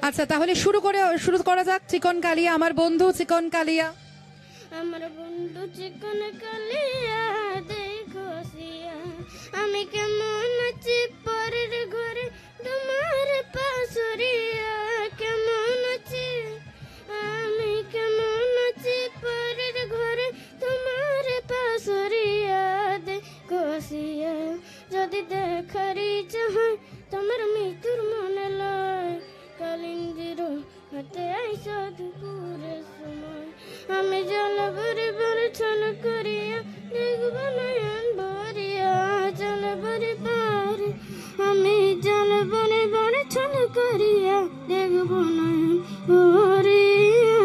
আচ্ছা, তাহলে শুরু করা যাক। চিকন কালিয়া, আমার বন্ধু চিকন কালিয়া। আমার বন্ধু চিকন কালিয়া দেখো সিয়া, আমি কেমন আছি পরের ঘরে তোমার পাশরিয়া। কেমন আছি আমি, কেমন আছি পরের ঘরে তোমার পাশরিয়া। দেখো সিয়া, যদি দেখার ইচ্ছা হয় তোমার মৃত্যুর মনে লয়, কালিন্দির হাতে আইসা দুপুরের সময়। আমি জল ভরে ভরে ছল করিয়া দেখব নয়ন ভরিয়া, জল ভরে ভরে আমি জল ভরে ভরে ছল করিয়া দেখব নয়ন ভরিয়া।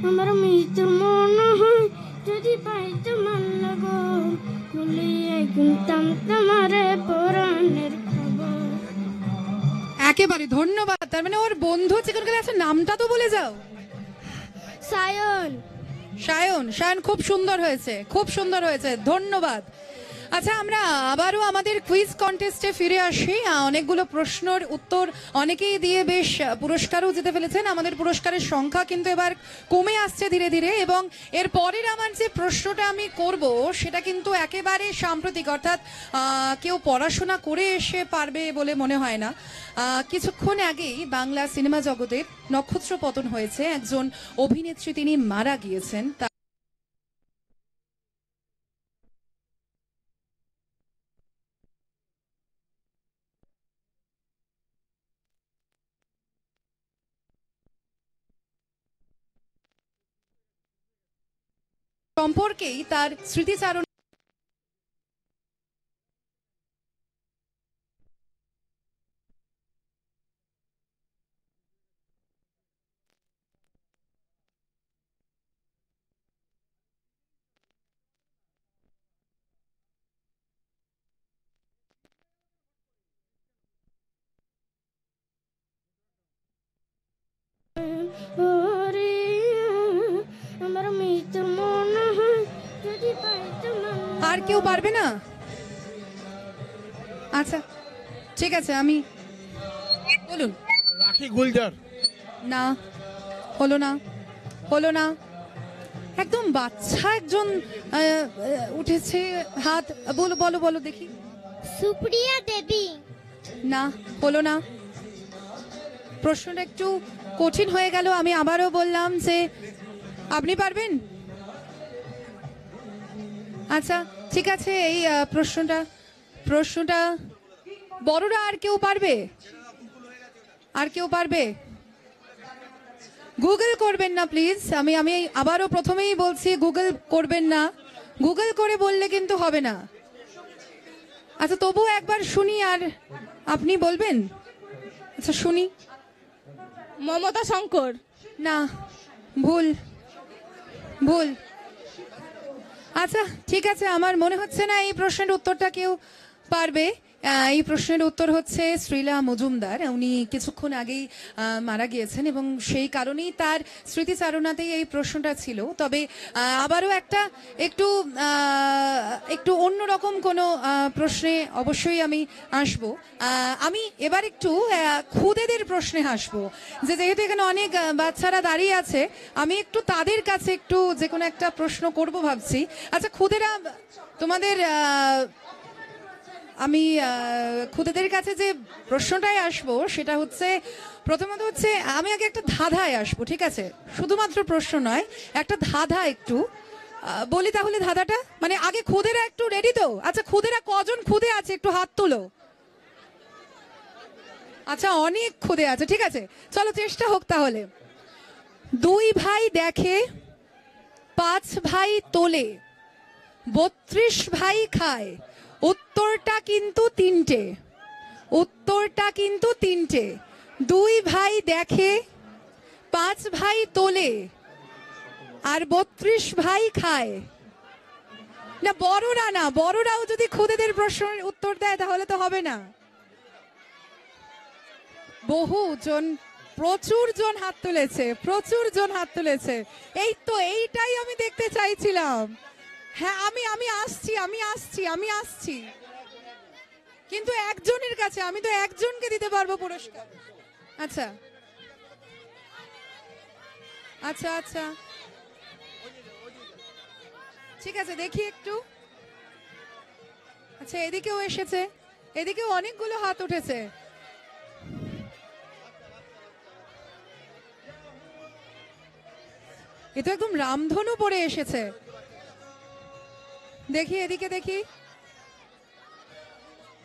আমার মৃত্যুর মনে হয় যদি পাইতে মান লাগো, খুলিয়ে কিনতাম তোমারে পরাণের খবর। একেবারে ধন্যবাদ। তার মানে ওর বন্ধু চিকন কালিয়া। আচ্ছা, নামটা তো বলে যাও। সায়ন। সায়ন, সায়ন, খুব সুন্দর হয়েছে, খুব সুন্দর হয়েছে, ধন্যবাদ। আচ্ছা, আমরা আবারও আমাদের কুইজ কন্টেস্টে ফিরে আসি। অনেকগুলো প্রশ্নের উত্তর অনেকেই দিয়ে বেশ পুরস্কারও জিতে ফেলেছেন। আমাদের পুরস্কারের সংখ্যা কিন্তু এবার কমে আসছে ধীরে ধীরে, এবং এর পরের আমার যে প্রশ্নটা আমি করব সেটা কিন্তু একেবারে সাম্প্রতিক, অর্থাৎ কেউ পড়াশোনা করে এসে পারবে বলে মনে হয় না। কিছুক্ষণ আগেই বাংলা সিনেমা জগতের নক্ষত্র পতন হয়েছে। একজন অভিনেত্রী, তিনি মারা গিয়েছেন। সম্পর্কেই তার স্মৃতিচারণ আমার মৃত্যুর মনে হয় যদি পাইতে মান। আর কেউ পারবে না? আচ্ছা, ঠিক আছে, আমি বলুন। রাখি গুলজার। না, হলো না, হলো না। একদম বাচ্চা একজন উঠেছে হাত। বলো বলো বলো দেখি। সুপ্রিয়া দেবী। না, হলো না। প্রশ্নটা একটু কঠিন হয়ে গেল। আমি আবারও বললাম যে আপনি পারবেন। আচ্ছা, ঠিক আছে, এই প্রশ্নটা বড়রা আর কেউ পারবে? আর কেউ পারবে? গুগল করবেন না প্লিজ। আমি আবারও প্রথমেই বলছি, গুগল করবেন না। গুগল করে বললে কিন্তু হবে না। আচ্ছা, তবু একবার শুনি। আর আপনি বলবেন? আচ্ছা, শুনি। মমতা শঙ্কর। না, ভুল, ভুল। আচ্ছা, ঠিক আছে, আমার মনে হচ্ছে না এই প্রশ্নের উত্তরটা কেউ পারবে। এই প্রশ্নের উত্তর হচ্ছে শ্রীলা মজুমদার। উনি কিছুক্ষণ আগেই মারা গিয়েছেন, এবং সেই কারণেই তার স্মৃতিচারণাতেই এই প্রশ্নটা ছিল। তবে আবারও একটু অন্যরকম কোনো প্রশ্নে অবশ্যই আমি আসব। আমি এবার একটু খুদেদের প্রশ্নে আসবো, যেহেতু এখানে অনেক বাচ্চারা দাঁড়িয়ে আছে, আমি একটু তাদের কাছে একটু যে কোনো একটা প্রশ্ন করব ভাবছি। আচ্ছা, খুদেরা, তোমাদের আমি খুদেদের কাছে যে প্রশ্নটাই আসবো সেটা হচ্ছে, প্রথমত হচ্ছে আমি আগে একটা ধাঁধায় আসবো, ঠিক আছে? শুধুমাত্র প্রশ্ন নয়, একটা ধাঁধা একটু বলি। তাহলে ধাঁধাটা মানে আগে খুদেরা একটু রেডি তো? আচ্ছা, খুদেরা কজন খুদে আছে একটু হাত তোলো। আচ্ছা, অনেক খুদে আছে, ঠিক আছে, চলো চেষ্টা হোক তাহলে। 2 ভাই দেখে, 5 ভাই তোলে, 32 ভাই খায়, উত্তরটা কিন্তু 3টে। উত্তরটা কিন্তু 3টে। 2 ভাই দেখে, 5 ভাই তোলে, আর 32 ভাই খায়। না, বড়রা না, বড়রাও যদি খুদেদের প্রশ্নের উত্তর দেয় তাহলে তো হবে না। বহুজন, প্রচুর জন হাত তুলেছে, প্রচুর জন হাত তুলেছে। এই তো, এইটাই আমি দেখতে চাইছিলাম। হ্যাঁ, আমি আসছি। কিন্তু একজনের কাছে, আমি তো একজনকে দিতে পারবো পুরস্কার। আচ্ছা, আচ্ছা আচ্ছা, ঠিক আছে, দেখি একটু। আচ্ছা, এদিকেও এসেছে, এদিকেও অনেকগুলো হাত উঠেছে। এ তো একদম রামধনু পরে এসেছে। দেখি এদিকে দেখি।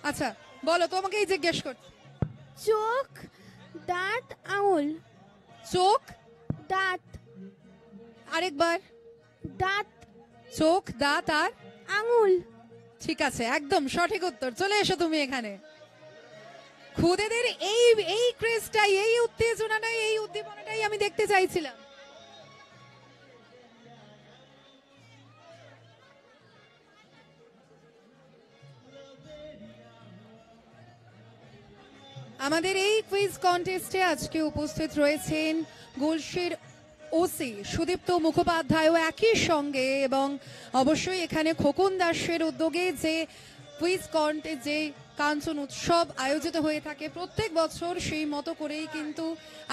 আচ্ছা বলো, তোমাকেই জিজ্ঞেস কর। চোখ, দাঁত, আঙুল। চোখ, দাঁত, আরেকবার। দাঁত, চোখ, দাঁত আর আঙুল। ঠিক আছে, একদম সঠিক উত্তর। চলে এসো তুমি এখানে। খুদেদের এই এই ক্রেজটাই, এই উত্তেজনাটাই, এই উদ্দীপনাটাই আমি দেখতে চাইছিলাম। আমাদের এই কুইজ কন্টেস্টে আজকে উপস্থিত রয়েছেন গলসির ওসি সুদীপ্ত মুখোপাধ্যায় একই সঙ্গে, এবং অবশ্যই এখানে খোকন দাসের উদ্যোগে যে কুইজ কন্টেস্ট, যে কাঞ্চন উৎসব আয়োজিত হয়ে থাকে প্রত্যেক বছর, সেই মতো করেই কিন্তু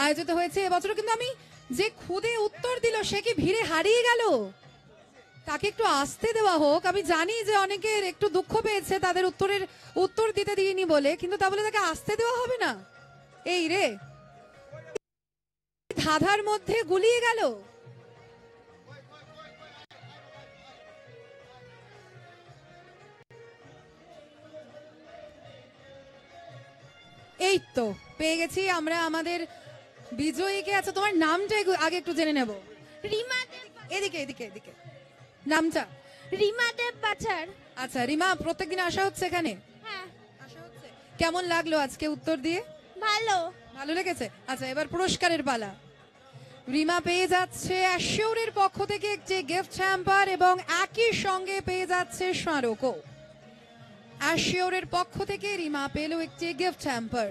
আয়োজিত হয়েছে এবছর। কিন্তু আমি যে খুদে উত্তর দিল সে কি ভিড়ে হারিয়ে গেল? তাকে একটু আসতে দেওয়া হোক। আমি জানি যে অনেকের একটু দুঃখ পেয়েছে তাদের উত্তরের উত্তর দিতে দিইনি বলে, কিন্তু তা বলে তাকে আসতে দেওয়া হবে না? এই রে, ধাঁধার মধ্যে গুলিয়ে গেল। এই তো পেয়ে গেছি আমরা আমাদের বিজয়ীকে। আচ্ছা, তোমার নামটা আগে একটু জেনে নেব। রিমা, এদিকে এদিকে এদিকে, নামটা? রিমা দেব বাছার। আচ্ছা রিমা, প্রত্যেকদিন আসা হচ্ছে এখানে? হ্যাঁ। আসা হচ্ছে। কেমন লাগলো আজকে উত্তর দিয়ে? ভালো। ভালো লেগেছে। আচ্ছা, এবার পুরস্কারের পালা। রিমা পেয়ে যাচ্ছে অ্যাশিওরের পক্ষ থেকে একটি গিফট হ্যাম্পার, এবং একই সঙ্গে পেয়ে যাচ্ছে স্মারকও। অ্যাশিওরের পক্ষ থেকে রিমা পেল একটি গিফট হ্যাম্পার।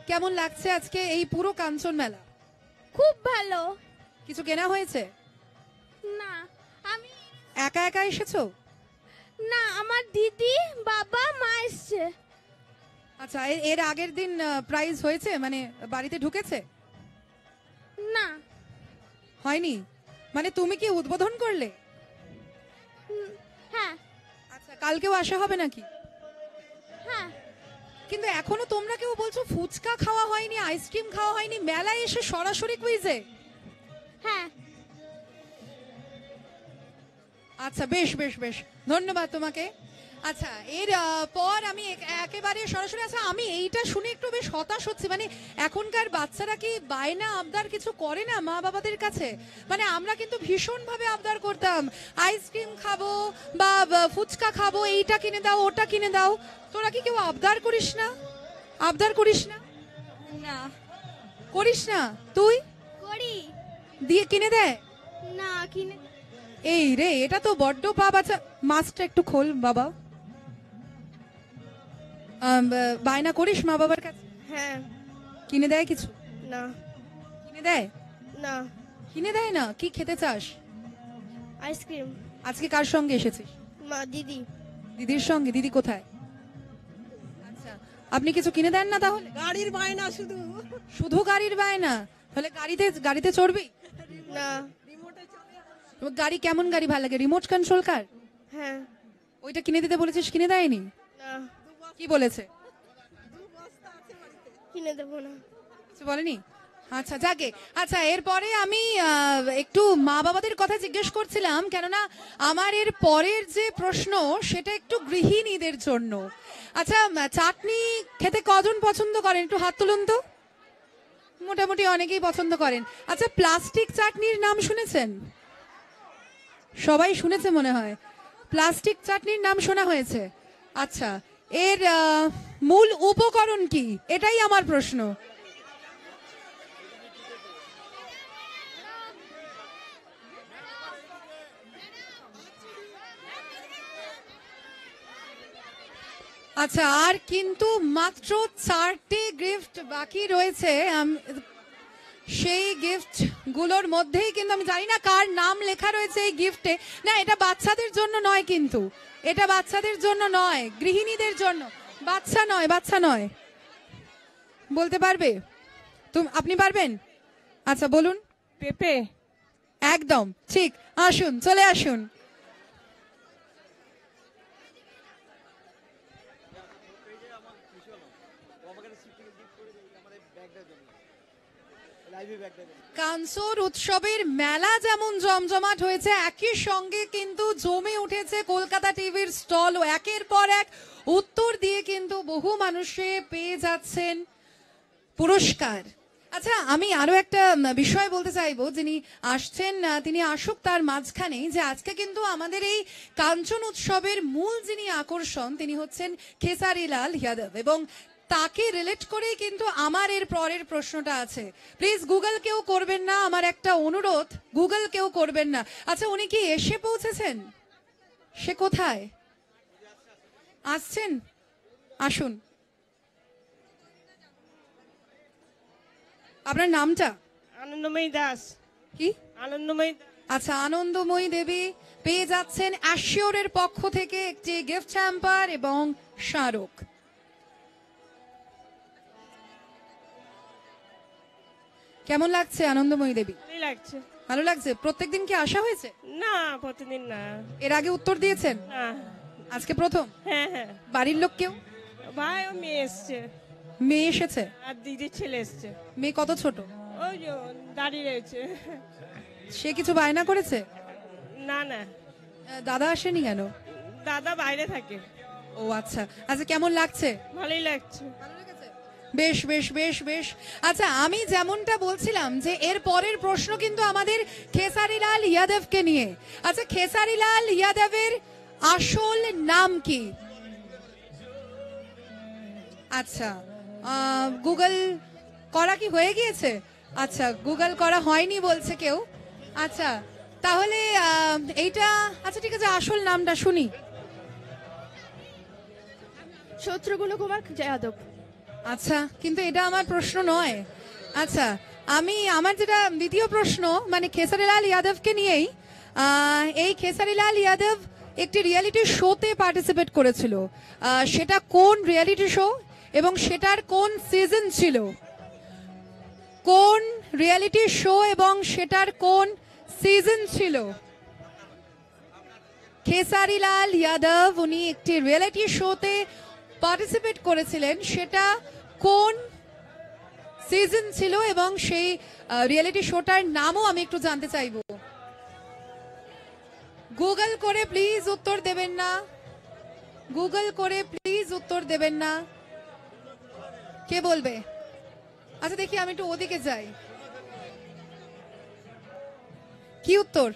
কেমন লাগছে আজকে এই পুরো কাঞ্চন মেলা? খুব ভালো। কিছু কেনা হয়েছে? না, আমি একা একা এসেছো? না, আমার দিদি, বাবা, মা এসছে। আচ্ছা, এর আগের দিন প্রাইজ হয়েছে, মানে বাড়িতে ঢুকেছে? না। হয়নি? মানে তুমি কি উদ্বোধন করলে? হ্যাঁ। আচ্ছা, কালকেও আসা হবে নাকি? হ্যাঁ। কিন্তু এখনো তোমরা কেউ বলছো ফুচকা খাওয়া হয়নি, আইসক্রিম খাওয়া হয়নি, মেলায় এসে সরাসরি কুইজে? হ্যাঁ। আচ্ছা, বেশ বেশ বেশ, ধন্যবাদ তোমাকে। আচ্ছা, এর পর আমি একেবারে সরাসরি, আচ্ছা আমি এইটা শুনে একটু বেশ হতাশ হচ্ছি। মানে এখনকার বাচ্চারা কি বায়না আবদার কিছু করে না মা বাবাদের কাছে? মানে আমরা কিন্তু ভীষণ ভাবে আবদার করতাম, আইসক্রিম খাবো বা ফুচকা খাবো, এইটা কিনে দাও, ওটা কিনে দাও। তোরা কি কেউ আবদার করিস না? আবদার করিস না? না। করিস না? তুই করি। দিয়ে কিনে দেয়? না, কিনে। এই রে, এটা তো বড্ড পাপ। আচ্ছা, মাছটা একটু খোল বাবা। বায়না করিস মা বাবার কাছে? হ্যাঁ। কিনে দেয় কিছু? না। কিনে দেয় না। কিনে দেয় না? কি খেতে চাস? আইসক্রিম। আজকে কার সঙ্গে এসেছিস? মা, দিদি। দিদির সঙ্গে? দিদি কোথায়? আচ্ছা, আপনি কিছু কিনে দেন না তাহলে? গাড়ির বায়না শুধু। শুধু গাড়ির বায়না? তাহলে গাড়িতে চড়বি? না। তোমার গাড়ি কেমন গাড়ি ভালো লাগে? Remote control car? হ্যাঁ। ওইটা কিনে দিতে বলেছিস, কিনে দেয়নি? না। কি বলেছে? কিনে দেবো না। কিছু বলেনি? আচ্ছা, যাকে। আচ্ছা, এরপরে আমি একটু মা বাবাদের কথা জিজ্ঞেস করছিলাম, কেননা আমার এর পরের যে প্রশ্ন সেটা একটু গৃহিণীদের জন্য। আচ্ছা, চাটনি খেতে কজন পছন্দ করেন? একটু হাত তুলুন তো। মোটামুটি অনেকেই পছন্দ করেন। আচ্ছা, প্লাস্টিক চাটনির নাম শুনেছেন? সবাই শুনেছে মনে হয়, প্লাস্টিক চাটনির নাম শোনা হয়েছে। আচ্ছা, এর মূল উপকরণ কি, এটাই আমার প্রশ্ন। আচ্ছা, আর কিন্তু মাত্র 4টে গিফট বাকি রয়েছে। সেই গিফট গুলোর মধ্যেই কিন্তু আমি জানি না কার নাম লেখা রয়েছে এই গিফটে। না, এটা বাচ্চাদের জন্য নয়, কিন্তু এটা বাচ্চাদের জন্য নয়, গৃহিণীদের জন্য। বাচ্চা নয়, বাচ্চা নয়। বলতে পারবে? আপনি পারবেন? আচ্ছা বলুন। পেঁপে। একদম ঠিক, আসুন, চলে আসুন। কানসোর উৎসবের মেলা যেমন জমজমাট হয়েছে, একই সঙ্গে কিন্তু জমে উঠেছে কলকাতা টিভির স্টল। একের পর এক উত্তর দিয়ে কিন্তু বহু মানুষে পেয়ে যাচ্ছেন পুরস্কার। আচ্ছা, আমি আরো একটা বিষয় বলতে চাইবো, যিনি আসছেন তিনি আসুক, তার মাঝখানে যে আজকে কিন্তু আমাদের এই কাঞ্চন উৎসবের মূল যিনি আকর্ষণ তিনি হচ্ছেন খেসারিলাল যাদব, এবং তাকে রিলেট করেই কিন্তু আমার এর পরের প্রশ্নটা আছে। প্লিজ গুগল কেউ করবেন না, আমার একটা অনুরোধ, গুগল কেউ করবেন না। আচ্ছা, উনি কি এসে পৌঁছেছেন? সে কোথায় আসছেন? আসুন। আপনার নামটা? আনন্দময়ী দাস। কি? আনন্দময়ী। আচ্ছা, আনন্দময়ী দেবী পেয়ে যাচ্ছেন অ্যাশিওরের পক্ষ থেকে একটি গিফট হ্যাম্পার এবং স্মারক। কেমন লাগছে আনন্দময়ী দেবী? ভালোই লাগছে। ভালো লাগছে। প্রত্যেকদিন কি আসা হয়েছে? না, প্রতিদিন না। এর আগে উত্তর দিয়েছেন? না। আজকে প্রথম? হ্যাঁ হ্যাঁ। বাড়ির লোক কেউ? ভাই ও মেয়ে এসছে, মেয়ে এসেছে? আর দিদির ছেলে এসছে। মেয়ে কত ছোট? ওই যে দাঁড়িয়ে রয়েছে। সে কিছু বায়না করেছে? না না, দাদা আসেনি কেন? দাদা বাইরে থাকে। ও আচ্ছা। আচ্ছা, কেমন লাগছে? ভালোই লাগছে। বেশ বেশ বেশ বেশ। আচ্ছা, আমি যেমনটা বলছিলাম যে এর পরের প্রশ্ন কিন্তু আমাদের খেসারিলাল যাদবকে নিয়ে। আচ্ছা, খেসারিলাল যাদবের আসল নাম কি? আচ্ছা, গুগল করা কি হয়ে গিয়েছে? আচ্ছা, গুগল করা হয়নি বলছে কেউ। আচ্ছা, তাহলে এইটা, আচ্ছা ঠিক আছে, আসল নামটা শুনি। শত্রুঘ্ন কুমার যাদব। আচ্ছা, কিন্তু এটা আমার প্রশ্ন নয়। আচ্ছা, আমার যেটা দ্বিতীয় প্রশ্ন, মানে খেসারিলাল যাদবকে নিয়েই। এই খেসারিলাল যাদব একটি রিয়েলিটি শোতে পার্টিসিপেট করেছিল। সেটা কোন রিয়েলিটি শো এবং সেটার কোন সিজন ছিল? কোন রিয়েলিটি শো এবং সেটার কোন সিজন ছিল? খেসারিলাল যাদব উনি একটি রিয়েলিটি শোতে পার্টিসিপেট করেছিলেন, সেটা কোন সিজন ছিল এবং সেই রিয়েলিটি শোটার নামও আমি একটু জানতে চাইবো। গুগল করে প্লিজ উত্তর দেবেন না, গুগল করে প্লিজ উত্তর দেবেন না। কে বলবে? আচ্ছা দেখি, আমি একটু ওদিকে যাই। কি উত্তর?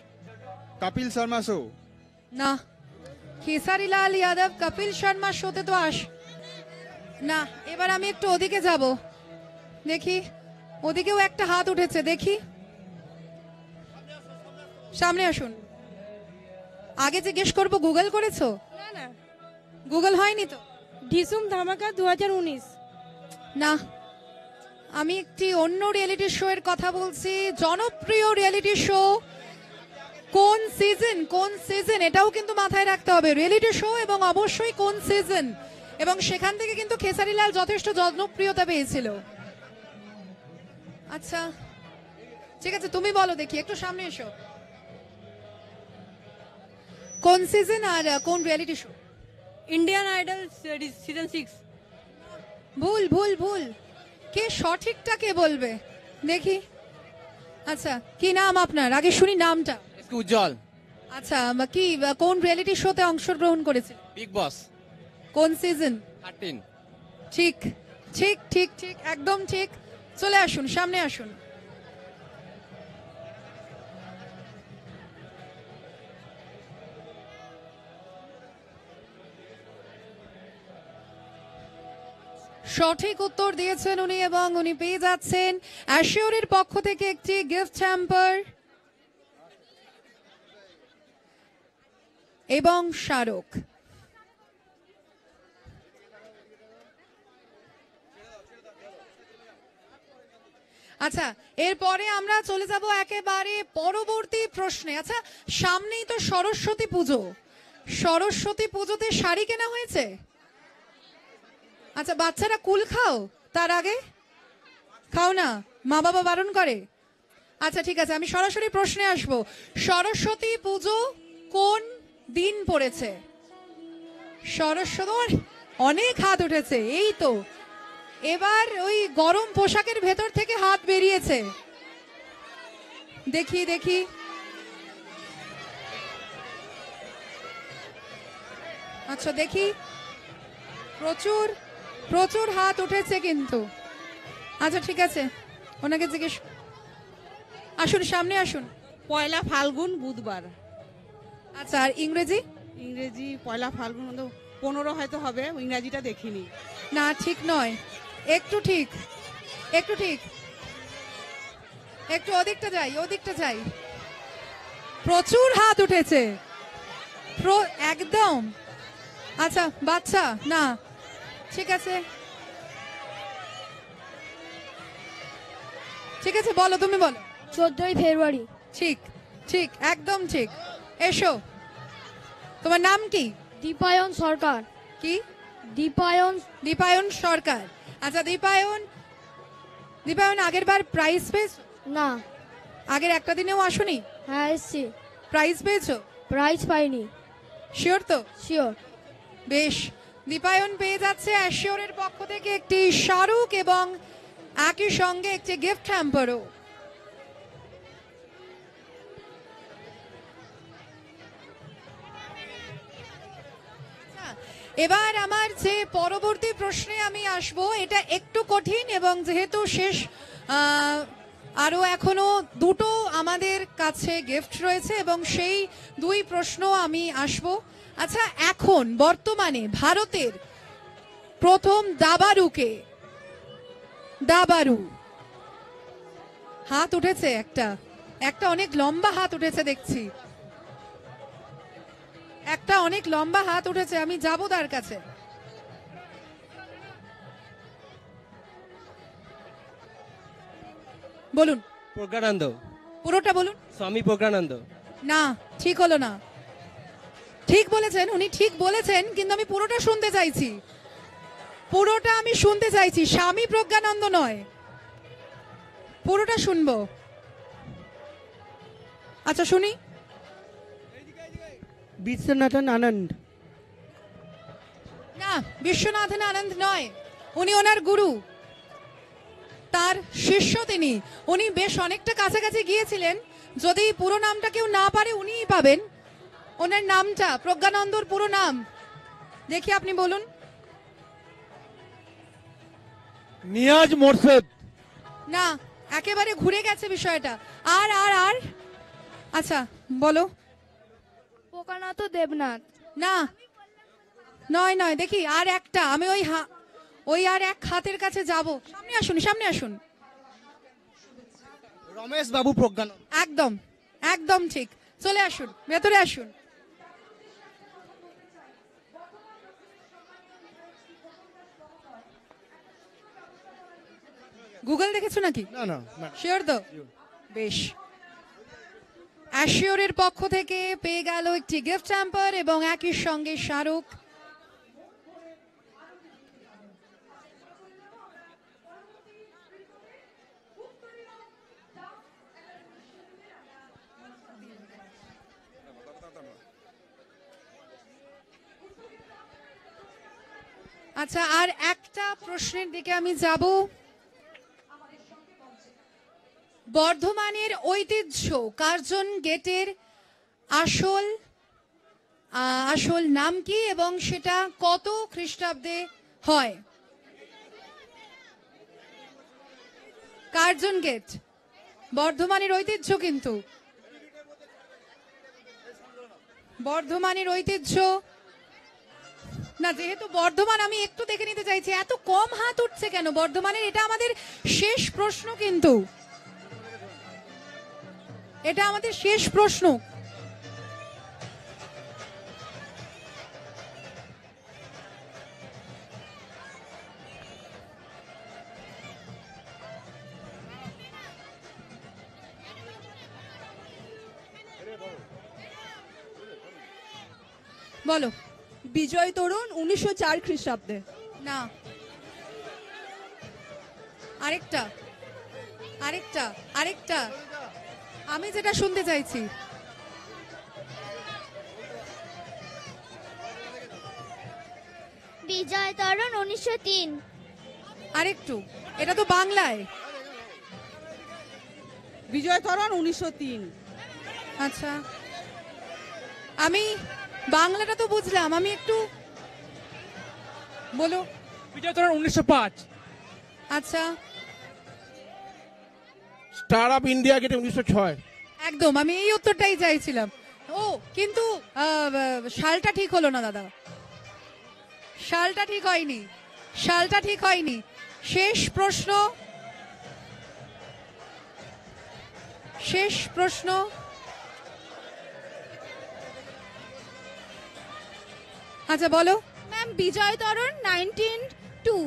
কপিল শর্মা শো। না, খেসারিলাল যাদব কপিল শর্মা শোতে তো না। এবার আমি একটু ওদিকে যাব, দেখি ওদিকেও একটা হাত উঠেছে, দেখি। সামনে আসুন। আগে জিজ্ঞেস করবো, গুগল করেছো? না না, গুগল হয়নি তো? ঢিসুম ধামাকা 2019। না, আমি একটি অন্য রিয়েলিটি শো এর কথা বলছি। জনপ্রিয় রিয়েলিটি শো, কোন সিজন, কোন সিজন এটাও কিন্তু মাথায় রাখতে হবে। রিয়েলিটি শো এবং অবশ্যই কোন সিজন, এবং সেখান থেকে কিন্তু খেসারিলাল যথেষ্ট জনপ্রিয়তা পেয়েছিল। আচ্ছা ঠিক আছে, তুমি বলো দেখি, একটু সামনে এসো। কোন সিজন আর কোন reality show? Indian idol season 6। ভুল ভুল ভুল। কে সঠিকটা কে বলবে দেখি? আচ্ছা, কি নাম আপনার? আগে শুনি নামটা। উজ্জ্বল। আচ্ছা, কি কোন রিয়েলিটি শোতে অংশগ্রহণ করেছিল? বিগ বস। কোন সিজন? 13। ঠিক ঠিক ঠিক ঠিক, একদম ঠিক। চলে আসুন, সামনে আসুন। সঠিক উত্তর দিয়েছেন উনি, এবং উনি পেয়ে যাচ্ছেন অ্যাশিওরের পক্ষ থেকে একটি গিফট হ্যাম্পার এবং স্মারক। আচ্ছা, এরপরে আমরা চলে যাব একেবারে পরবর্তী প্রশ্নে। আচ্ছা, সামনেই তো সরস্বতী পুজো। সরস্বতী পুজোতে শাড়ি কেনা হয়েছে? আচ্ছা, বাচ্চারা কুল খাও? তার আগে খাও না? মা বাবা বারণ করে? আচ্ছা ঠিক আছে, আমি সরাসরি প্রশ্নে আসব। সরস্বতী পুজো কোন দিন পড়েছে? সরস্বতী, অনেক হাত উঠেছে, এই তো এবার ওই গরম পোশাকের ভেতর থেকে হাত বেরিয়েছে। দেখি দেখি, আচ্ছা দেখি, প্রচুর প্রচুর হাত উঠেছে কিন্তু। আচ্ছা ঠিক আছে, ওনাকে জিজ্ঞেস, আসুন সামনে আসুন। পয়লা ফাল্গুন বুধবার। আচ্ছা, আর ইংরেজি? ইংরেজি পয়লা ফাল্গুন 15 হয়তো হবে, ইংরাজিটা দেখিনি। না ঠিক নয়, একটু ঠিক, একটু ঠিক, একটু ওদিকটা যাই, ওদিকটা যাই। প্রচুর হাত উঠেছে, একদম। আচ্ছা বাচ্চা না, ঠিক আছে ঠিক আছে, বলো, তুমি বলো। 14ই ফেব্রুয়ারি। ঠিক ঠিক, একদম ঠিক। এসো, তোমার নাম কি? দীপায়ন সরকার। কি? দীপায়ন। দীপায়ন সরকার। আচ্ছা দীপায়ন, দীপায়ন আগের বার প্রাইজ পেয়েছো? না। আগের একটা দিনেও আসোনি? হ্যাঁ এসছি। প্রাইজ পেয়েছো? প্রাইজ পাইনি। শিওর তো? শিওর। বেশ, দীপায়ন পেয়ে যাচ্ছে অ্যাশিওরের পক্ষ থেকে একটি শাহরুখ এবং একই সঙ্গে একটি গিফট হ্যাম্পারও। এবার আমার যে পরবর্তী প্রশ্নে আমি আসব, এটা একটু কঠিন এবং যেহেতু শেষ, আরো এখনো দুটো আমাদের কাছে গিফট রয়েছে এবং সেই দুই প্রশ্ন আমি আসব। আচ্ছা, এখন বর্তমানে ভারতের প্রথম দাবারুকে, দাবারু, হাত উঠেছে একটা, একটা অনেক লম্বা হাত উঠেছে দেখছি, একটা অনেক লম্বা হাত উঠেছে, আমি যাব তার কাছে। বলুন। প্রজ্ঞানন্দ। পুরোটা বলুন। স্বামী প্রজ্ঞানন্দ। না, ঠিক হলো না। ঠিক বলেছেন, উনি ঠিক বলেছেন, কিন্তু আমি পুরোটা শুনতে চাইছি, পুরোটা আমি শুনতে চাইছি। স্বামী প্রজ্ঞানন্দ নয়, পুরোটা শুনবো। আচ্ছা শুনি। বিশ্বনাথন আনন্দ। না, বিশ্বনাথন আনন্দ নয়, উনি ওনার গুরু, তার শিষ্য তিনি। উনি বেশ অনেকটা কাছাকাছি গিয়েছিলেন। যদি পুরো নামটা কেউ না পারে, উনিই পাবেন ওনার নামটা, প্রজ্ঞানন্দর পুরো নাম। দেখি আপনি বলুন। নিয়াজ মোরশেদ। না, একেবারে ঘুরে গেছে বিষয়টা। আর আর আর আচ্ছা বলো। প্রকানাত দেবনাথ। না, নয় নয়, দেখি আর একটা, আমি ওই আর এক হাতের কাছে যাব। সামনে আসুন, সামনে আসুন। রমেশ বাবু প্রজ্ঞানন্দ। একদম একদম ঠিক, চলে আসুন, ভেতরে আসুন। গুগল দেখেছো নাকি? না না না। শিওর তো? বেশ, অ্যাশিওরের পক্ষ থেকে পেয়ে গেল একটি গিফট হ্যাম্পার এবং একই সঙ্গে শাহরুখ। আচ্ছা, আর একটা প্রশ্নের দিকে আমি যাব। বর্ধমানের ঐতিহ্য কার্জন গেটের আসল আসল নাম কি এবং সেটা কত খ্রিস্টাব্দে হয়? কার্জন গেট বর্ধমানের ঐতিহ্য, কিন্তু বর্ধমানের ঐতিহ্য না, যেহেতু বর্ধমান, আমি একটু দেখে নিতে চাইছি এত কম হাত উঠছে কেন বর্ধমানের। এটা আমাদের শেষ প্রশ্ন, কিন্তু এটা আমাদের শেষ প্রশ্ন। বলো। বিজয় তরুণ 1904 খ্রিস্টাব্দে। না, আরেকটা, আরেকটা, আরেকটা, আমি যেটা শুনতে চাইছি। বিজয় তরণ 1903। আরেকটু, এটা তো বাংলায়। বিজয় তরণ 1903। আচ্ছা, আমি বাংলাটা তো বুঝলাম, আমি একটু বলো। বিজয় তরণ 1905। আচ্ছা, স্টার অফ ইন্ডিয়া গেটে 1906। একদম আমি এই উত্তরটাই চাইছিলাম। ও কিন্তু সালটা ঠিক হলো না দাদা, সালটা ঠিক হয়নি, সালটা ঠিক হয়নি। শেষ প্রশ্ন, শেষ প্রশ্ন। আচ্ছা বলো। ম্যাম বিজয় তরণ 1902।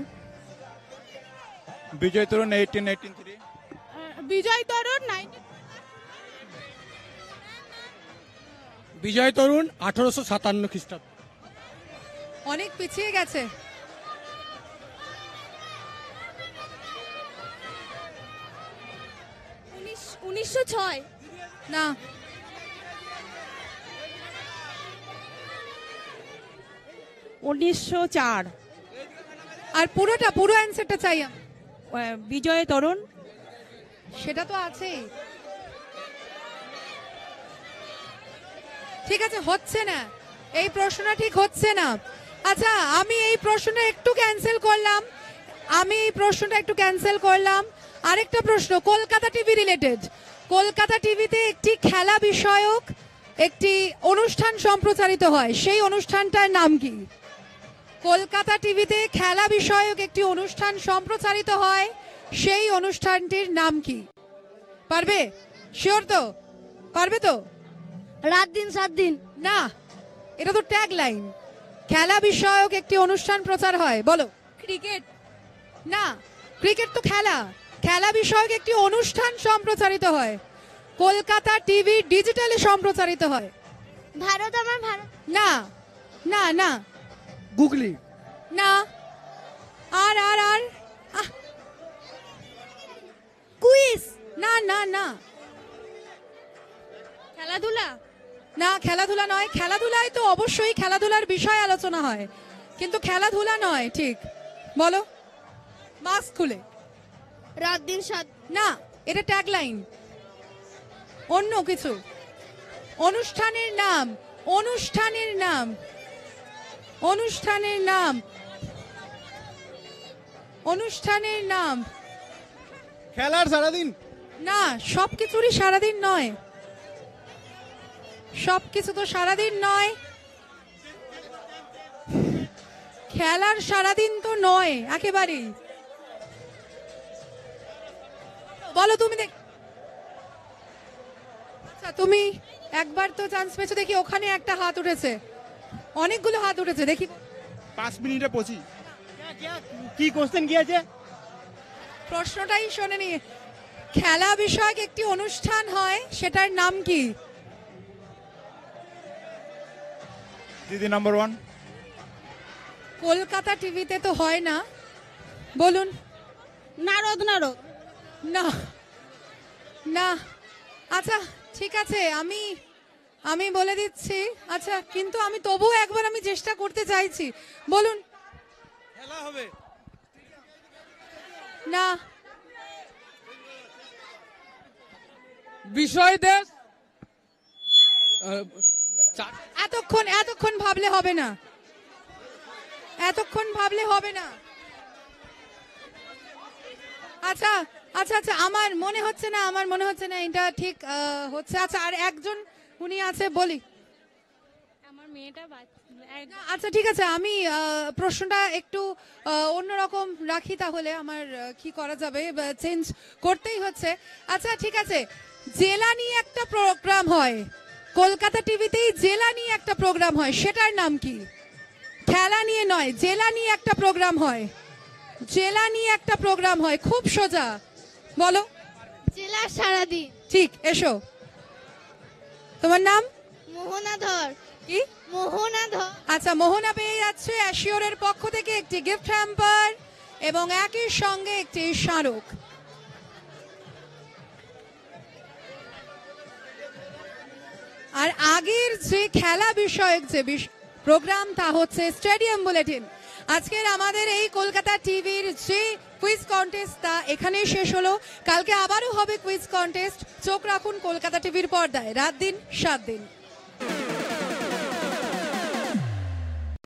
বিজয় তরুণ 1883। বিজয় তরণ 19। বিজয় তরুণ 1857 খ্রিস্টাব্দ। অনেক পিছিয়ে গেছে। উনিশশো 1906। না, 1904। আর পুরোটা, পুরো অ্যান্সারটা চাই আমি। বিজয় তরণ। সেটা তো আছেই। ঠিক আছে, হচ্ছে না এই প্রশ্নটা, ঠিক হচ্ছে না। আচ্ছা, আমি এই প্রশ্নটা একটু ক্যান্সেল করলাম, আমি এই প্রশ্নটা একটু ক্যান্সেল করলাম। আরেকটা প্রশ্ন কলকাতা টিভি রিলেটেড। কলকাতা টিভিতে একটি খেলা বিষয়ক একটি অনুষ্ঠান সম্প্রচারিত হয়, সেই অনুষ্ঠানটার নাম কি? কলকাতা টিভিতে খেলা বিষয়ক একটি অনুষ্ঠান সম্প্রচারিত হয়, সেই অনুষ্ঠানটির নাম কি? পারবে? শিওর তো? পারবে তো? রাত দিন 7 দিন। না, এটা তো ট্যাগ লাইন। খেলা বিষয়ক একটি অনুষ্ঠান প্রচার হয়, বলো। ক্রিকেট। না, ক্রিকেট তো খেলা, খেলা বিষয়ক একটি অনুষ্ঠান সম্প্রচারিত হয়, কলকাতা টিভি ডিজিটালে সম্প্রচারিত হয়। ভারত আমার ভারত। না না না গুগলি। না, আর আর আর আহ, কুইজ। না না না খেলাধুলা। না, খেলাধুলা নয়। খেলাধুলায় তো অবশ্যই খেলাধুলার বিষয় আলোচনা হয়, কিন্তু খেলাধুলা নয়। ঠিক বলো, মাস্ক খুলে। রাত দিন 7। না, এটা ট্যাগ লাইন, অন্য কিছু। অনুষ্ঠানের নাম, অনুষ্ঠানের নাম, অনুষ্ঠানের নাম, অনুষ্ঠানের নাম। খেলার সারাদিন। না, সবকিছুরই সারাদিন নয়, সবকিছু তো সারাদিন নয়। খেলার সারাদিন তো নয় একেবারেই। বলো তুমি। আচ্ছা, তুমি একবার তো চান্স পেয়েছো, দেখি ওখানে একটা হাত উঠেছে, অনেকগুলো হাত উঠেছে, দেখি। 5 মিনিটে পৌঁছি। কি কোশ্চেন কি আছে? প্রশ্নটাই শোনেনি। খেলা বিষয়ক একটি অনুষ্ঠান হয়, সেটার নাম কি? দিদি নাম্বার 1। কলকাতা টিভিতে তো হয় না, বলুন। নারদ। নারদ। না না। আচ্ছা ঠিক আছে, আমি আমি বলে দিচ্ছি। আচ্ছা, কিন্তু আমি তবুও একবার আমি চেষ্টা করতে চাইছি, বলুন। খেলা হবে। না, বিষয় দেশ। এতক্ষণ এতক্ষণ ভাবলে হবে না, এতক্ষণ ভাবলে হবে না। আচ্ছা আচ্ছা আচ্ছা, আমার মনে হচ্ছে না, আমার মনে হচ্ছে না এটা ঠিক হচ্ছে। আচ্ছা, আর একজন উনি আছে, বলি। আমার মেয়েটা না, আচ্ছা ঠিক আছে, আমি প্রশ্নটা একটু অন্যরকম রাখি তাহলে। আমার কি করা যাবে, চেঞ্জ করতেই হচ্ছে। আচ্ছা ঠিক আছে, জেলা নিয়ে একটা প্রোগ্রাম হয় কলকাতা টিভিতেই, জেলা নিয়ে একটা প্রোগ্রাম হয়, সেটার নাম কি? খেলা নিয়ে নয়, জেলা নিয়ে একটা প্রোগ্রাম হয়, জেলা নিয়ে একটা প্রোগ্রাম হয়, খুব সোজা, বলো। জেলার সারাদিন। ঠিক, এসো। তোমার নাম মোহনাধর। কি? মোহনাধর। আচ্ছা, মোহনা পেয়ে যাচ্ছে অ্যাশিওরের পক্ষ থেকে একটি গিফট হ্যাম্পার এবং একই সঙ্গে একটি স্মারক। আর আগের যে খেলা বিষয়ক যে প্রোগ্রাম তা হচ্ছে স্টেডিয়াম বুলেটিন। আজকের আমাদের এই কলকাতা টিভির যে কুইজ কন্টেস্ট তা এখানেই শেষ হলো। কালকে আবারও হবে কুইজ কন্টেস্ট। চোখ রাখুন কলকাতা টিভির পর্দায়, রাত দিন 7 দিন।